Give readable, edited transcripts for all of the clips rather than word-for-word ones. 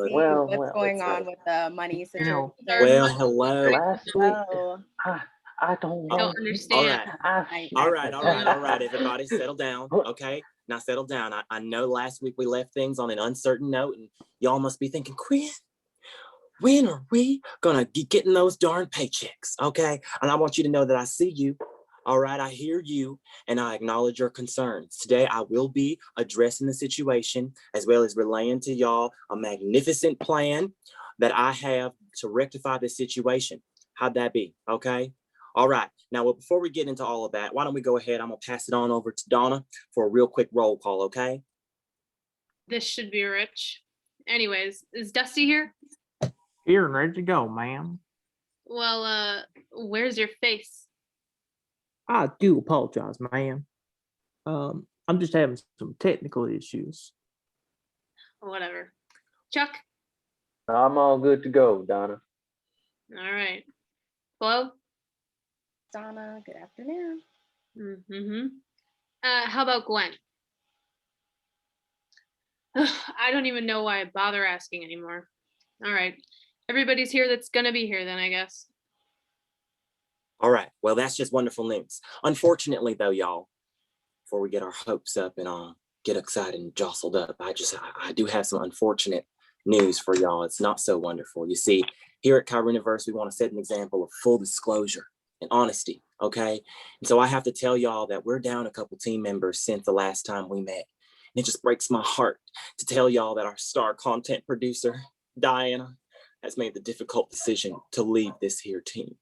see what's going let's on with the money situation. well, hello. Last week, Oh, I don't I know. don't understand. All right. I All right, don't all right, know. everybody, settle down. Okay, now settle down. I know last week we left things on an uncertain note, and y'all must be thinking, Quinn, when are we gonna getting those darn paychecks? Okay, and I want you to know that I see you. All right, I hear you, and I acknowledge your concerns. Today, I will be addressing the situation as well as relaying to y'all a magnificent plan that I have to rectify this situation. How'd that be? Okay. All right. Now, well, before we get into all of that, why don't we go ahead? I'm gonna pass it on over to Donna for a real quick roll call. Okay. This should be rich. Anyways, is Dusty here? Here and ready to go, ma'am. Well, where's your face? I do apologize, ma'am. I'm just having some technical issues. Whatever. Chuck? I'm all good to go, Donna. All right. Flo? Donna, good afternoon. Mm-hmm. How about Gwen? I don't even know why I bother asking anymore. All right. Everybody's here that's gonna be here then, I guess. All right. Well, that's just wonderful news. Unfortunately, though, y'all, before we get our hopes up and get excited and jostled up, I do have some unfortunate news for y'all. It's not so wonderful. You see, here at Kyriverse, we want to set an example of full disclosure and honesty. Okay. And so I have to tell y'all that we're down a couple team members since the last time we met. And it just breaks my heart to tell y'all that our star content producer, Diana, has made the difficult decision to leave this here team.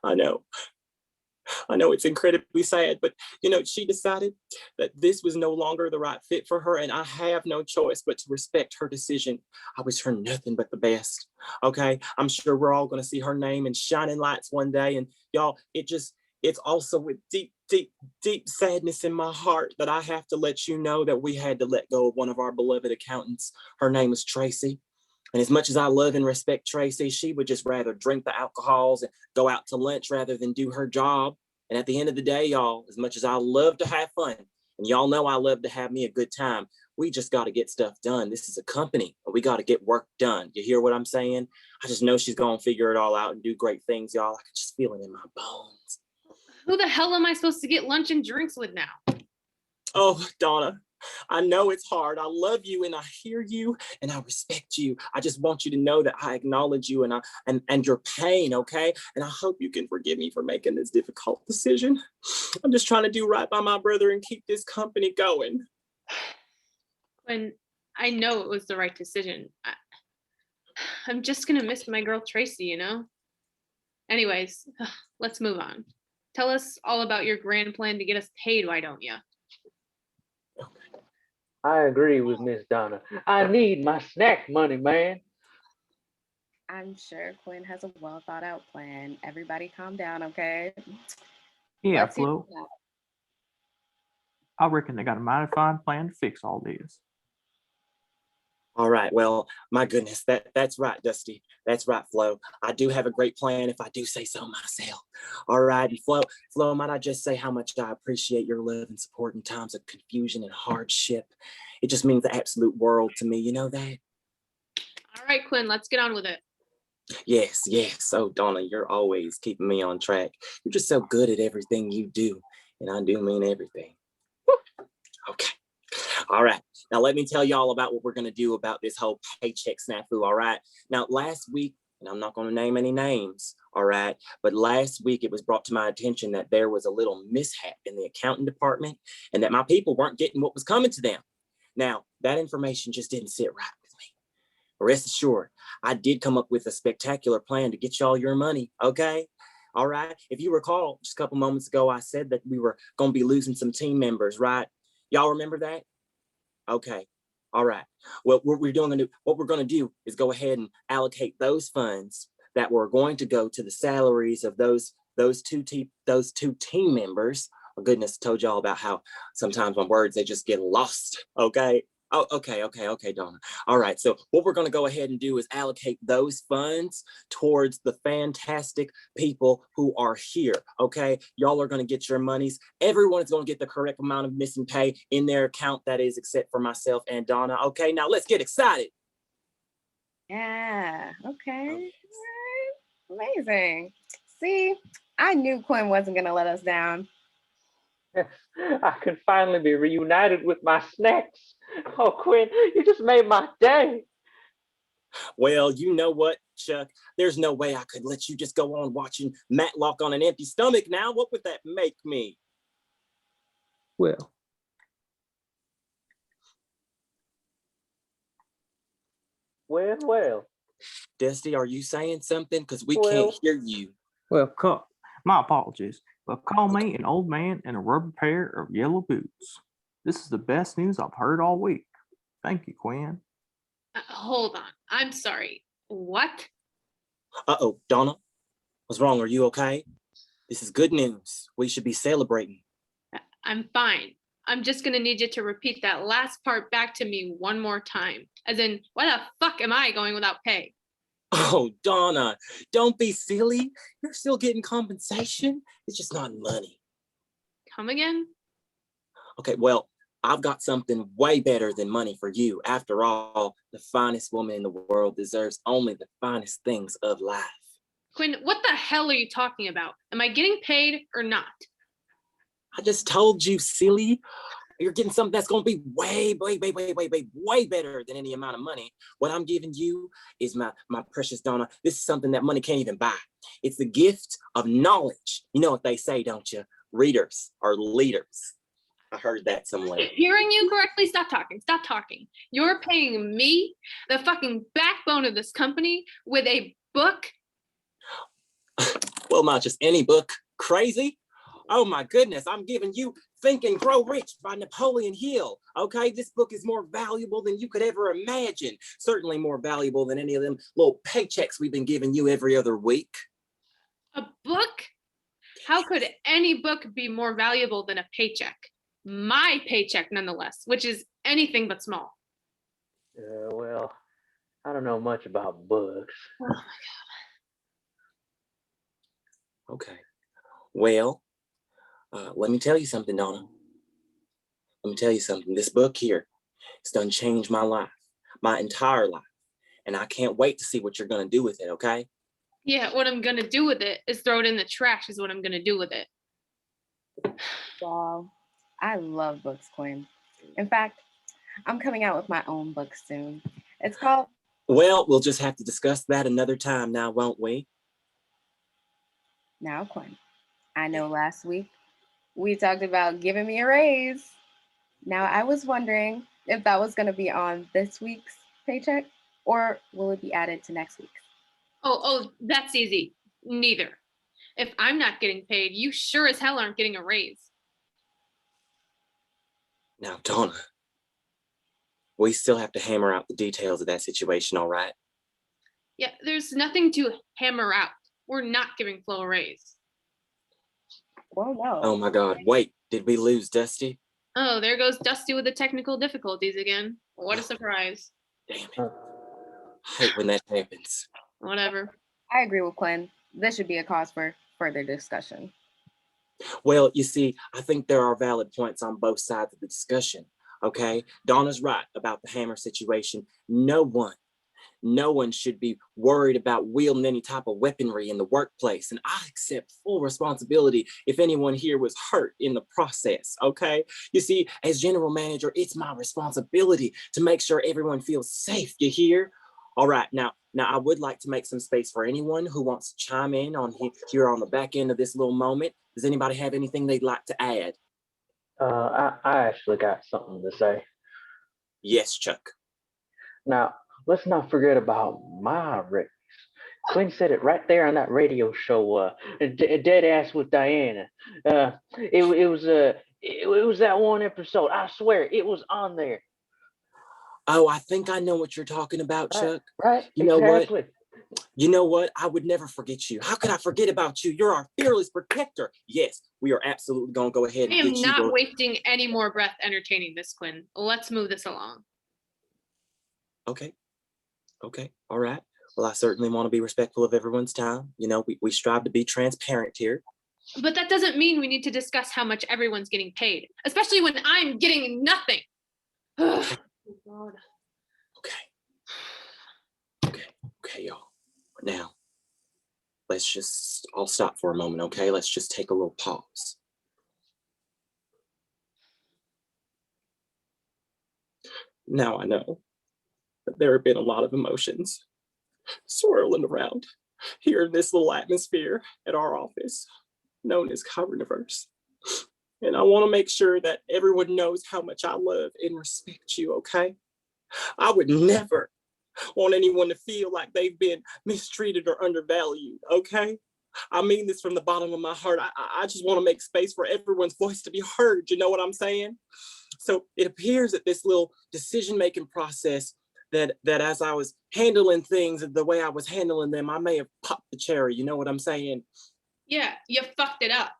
I know it's incredibly sad, but she decided that this was no longer the right fit for her, and I have no choice but to respect her decision. I wish her nothing but the best. Okay, I'm sure we're all going to see her name in shining lights one day, and y'all, it's also with deep, deep, deep sadness in my heart that I have to let you know that we had to let go of one of our beloved accountants. Her name was Tracy. And as much as I love and respect Tracy, she would just rather drink the alcohols and go out to lunch rather than do her job. And at the end of the day, y'all, as much as I love to have fun, and y'all know I love to have me a good time, we just got to get stuff done. This is a company, and we got to get work done. You hear what I'm saying? I just know she's going to figure it all out and do great things, y'all. I can just feel it in my bones. Who the hell am I supposed to get lunch and drinks with now? Oh, Donna, I know it's hard. I love you and I hear you and I respect you. I just want you to know that I acknowledge you and your pain, okay? And I hope you can forgive me for making this difficult decision. I'm just trying to do right by my brother and keep this company going. When I know it was the right decision. I'm just gonna miss my girl Tracy, Anyways, let's move on. Tell us all about your grand plan to get us paid, why don't you? I agree with Miss Donna. I need my snack money, man. I'm sure Quinn has a well thought out plan. Everybody calm down, okay? Yeah, Let's hear Flo. that. I reckon they got a mighty fine plan to fix all this. All right. Well, my goodness, that's right, Dusty. That's right, Flo. I do have a great plan if I do say so myself. All right. And Flo, might I just say how much I appreciate your love and support in times of confusion and hardship. It just means the absolute world to me. You know that? All right, Quinn, let's get on with it. Yes. Oh, Donna, you're always keeping me on track. You're just so good at everything you do. And I do mean everything. Okay. All right. Now, let me tell y'all about what we're going to do about this whole paycheck snafu. All right. Now, last week, and I'm not going to name any names. All right. But last week, it was brought to my attention that there was a little mishap in the accounting department and that my people weren't getting what was coming to them. Now, that information just didn't sit right with me. Rest assured, I did come up with a spectacular plan to get y'all your money. Okay. All right. If you recall, just a couple moments ago, I said that we were going to be losing some team members, right? Y'all remember that? Okay. All right. Well, what we're going to do is go ahead and allocate those funds that were going to go to the salaries of those two team members. Oh, goodness, I told y'all about how sometimes my words, they just get lost. Okay. Oh, okay, Donna. All right. So what we're going to go ahead and do is allocate those funds towards the fantastic people who are here. Okay. Y'all are going to get your monies. Everyone is going to get the correct amount of missing pay in their account. That is, except for myself and Donna. Okay. Now let's get excited. Yeah. Okay. All right. Amazing. See, I knew Quinn wasn't going to let us down. I can finally be reunited with my snacks. Oh, Quinn, you just made my day. Well, you know what, Chuck? There's no way I could let you just go on watching Matlock on an empty stomach now. What would that make me? Well, Well. Dusty, are you saying something? Because we Well. can't hear you. well, my apologies, but call me an old man in a rubber pair of yellow boots. This is the best news I've heard all week. Thank you, Quinn. Hold on. I'm sorry. What? Uh-oh, Donna, what's wrong? Are you okay? This is good news. We should be celebrating. I'm fine. I'm just gonna need you to repeat that last part back to me one more time. As in, why the fuck am I going without pay? Oh, Donna, don't be silly. You're still getting compensation. It's just not money. Come again? Okay, well, I've got something way better than money for you. After all, the finest woman in the world deserves only the finest things of life. Quinn, what the hell are you talking about? Am I getting paid or not? I just told you, silly. You're getting something that's going to be way better than any amount of money. What I'm giving you is my precious Donna. This is something that money can't even buy. It's the gift of knowledge. You know what they say, don't you? Readers are leaders. I heard that somewhere. Hearing you correctly, stop talking. Stop talking. You're paying me, the fucking backbone of this company, with a book? Well, not just any book. Crazy? Oh my goodness, I'm giving you Think and Grow Rich by Napoleon Hill. Okay, this book is more valuable than you could ever imagine. Certainly more valuable than any of them little paychecks we've been giving you every other week. A book? How could any book be more valuable than a paycheck? My paycheck, nonetheless, which is anything but small. Well, I don't know much about books. Oh my Okay, well, let me tell you something, Donna. Let me tell you something. This book here, it's done changed my life, my entire life. And I can't wait to see what you're going to do with it, okay? Yeah, what I'm gonna do with it is throw it in the trash is what I'm gonna do with it. Wow. I love books, Quinn. In fact, I'm coming out with my own book soon. It's called... Well, we'll just have to discuss that another time now, won't we? Now, Quinn, I know last week we talked about giving me a raise. Now, I was wondering if that was going to be on this week's paycheck, or will it be added to next week's? Oh, that's easy. Neither. If I'm not getting paid, you sure as hell aren't getting a raise. Now, Donna, we still have to hammer out the details of that situation, all right? Yeah, there's nothing to hammer out. We're not giving Flo a raise. Well, no. Oh my God, wait, did we lose Dusty? Oh, there goes Dusty with the technical difficulties again. What a surprise. Damn it. I hate when that happens. Whatever. I agree with Quinn. This should be a cause for further discussion. Well, you see, I think there are valid points on both sides of the discussion, okay? Donna's right about the hammer situation. No one should be worried about wielding any type of weaponry in the workplace. And I accept full responsibility if anyone here was hurt in the process, okay? You see, as general manager, it's my responsibility to make sure everyone feels safe, you hear? All right, now I would like to make some space for anyone who wants to chime in on here on the back end of this little moment. Does anybody have anything they'd like to add? I actually got something to say. Yes, Chuck. Now, let's not forget about my raise. Quinn said it right there on that radio show, Dead Ass with Diana. It was that one episode. I swear it was on there. Oh, I think I know what you're talking about, Chuck. Right? You know exactly. what? You know what? I would never forget you. How could I forget about you? You're our fearless protector. Yes, we are absolutely going to go ahead and I am get not you. wasting any more breath entertaining this, Quinn. Let's move this along. Okay. Okay. All right. Well, I certainly want to be respectful of everyone's time. You know, we strive to be transparent here. But that doesn't mean we need to discuss how much everyone's getting paid, especially when I'm getting nothing. Oh, God. Okay. Okay. Okay, y'all. Now, let's just all stop for a moment, okay? Let's just take a little pause. Now I know that there have been a lot of emotions swirling around here in this little atmosphere at our office known as Cyberiverse. And I want to make sure that everyone knows how much I love and respect you, okay? I would never want anyone to feel like they've been mistreated or undervalued, okay? I mean this from the bottom of my heart. I just want to make space for everyone's voice to be heard. You know what I'm saying? So it appears that this little decision-making process that as I was handling things the way I was handling them, I may have popped the cherry. You know what I'm saying? Yeah, you fucked it up.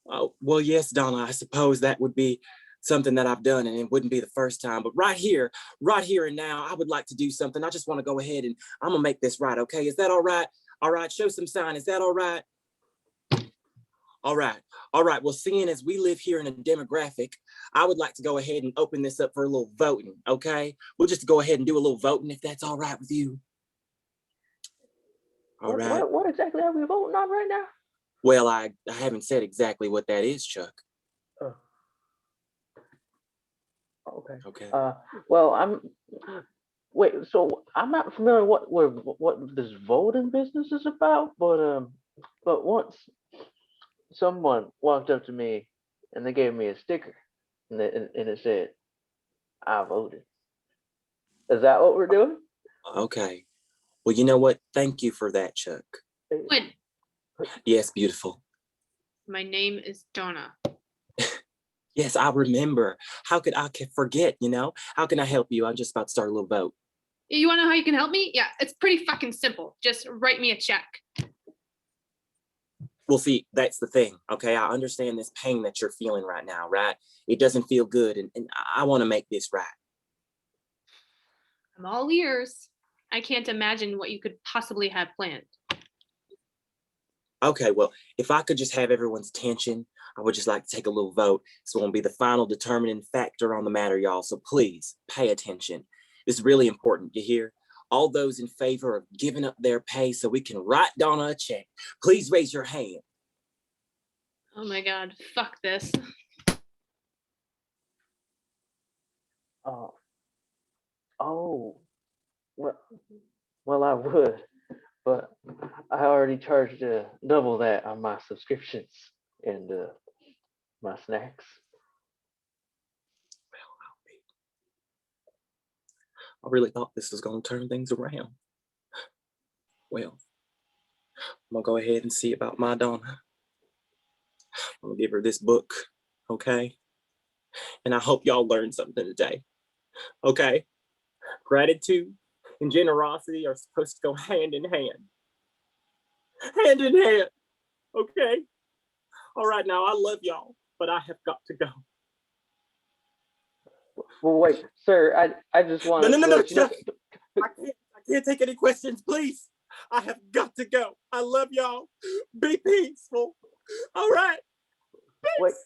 Oh, well, yes, Donna, I suppose that would be something that I've done and it wouldn't be the first time. But right here and now, I would like to do something. I just want to go ahead and I'm gonna make this right, okay? Is that all right? All right, show some sign. Is that all right? All right. All right. Well, seeing as we live here in a demographic, I would like to go ahead and open this up for a little voting, okay? We'll just go ahead and do a little voting if that's all right with you. All right. What exactly are we voting on right now? Well, I haven't said exactly what that is, Chuck. Oh. Okay. Okay. Well, wait. So I'm not familiar what this voting business is about, but once someone walked up to me and they gave me a sticker and it said, "I voted." Is that what we're doing? Okay. Well, you know what? Thank you for that, Chuck. When Yes, beautiful. my name is Donna. Yes, I remember. How could I forget, you know? How can I help you? I'm just about to start a little vote. You want to know how you can help me? Yeah, it's pretty fucking simple. Just write me a check. Well, see, that's the thing, okay? I understand this pain that you're feeling right now, right? It doesn't feel good, and I want to make this right. I'm all ears. I can't imagine what you could possibly have planned. Okay, well, if I could just have everyone's attention, I would just like to take a little vote. This won't be the final determining factor on the matter, y'all, so please pay attention. This is really important, you hear? All those in favor of giving up their pay so we can write Donna a check, please raise your hand. Oh my God, fuck this. Oh, oh, well, I would, but I already charged double that on my subscriptions and my snacks. I really thought this was going to turn things around. Well, I'm going to go ahead and see about my Donna. I'm going to give her this book, okay? And I hope y'all learned something today, okay? Gratitude and generosity are supposed to go hand in hand. Hand in hand, okay? All right, now I love y'all, but I have got to go. Well, wait, sir, I just want No, to no, no, no, let you know. Chuck. I can't take any questions, please. I have got to go. I love y'all. Be peaceful. All right. Wait, Peace.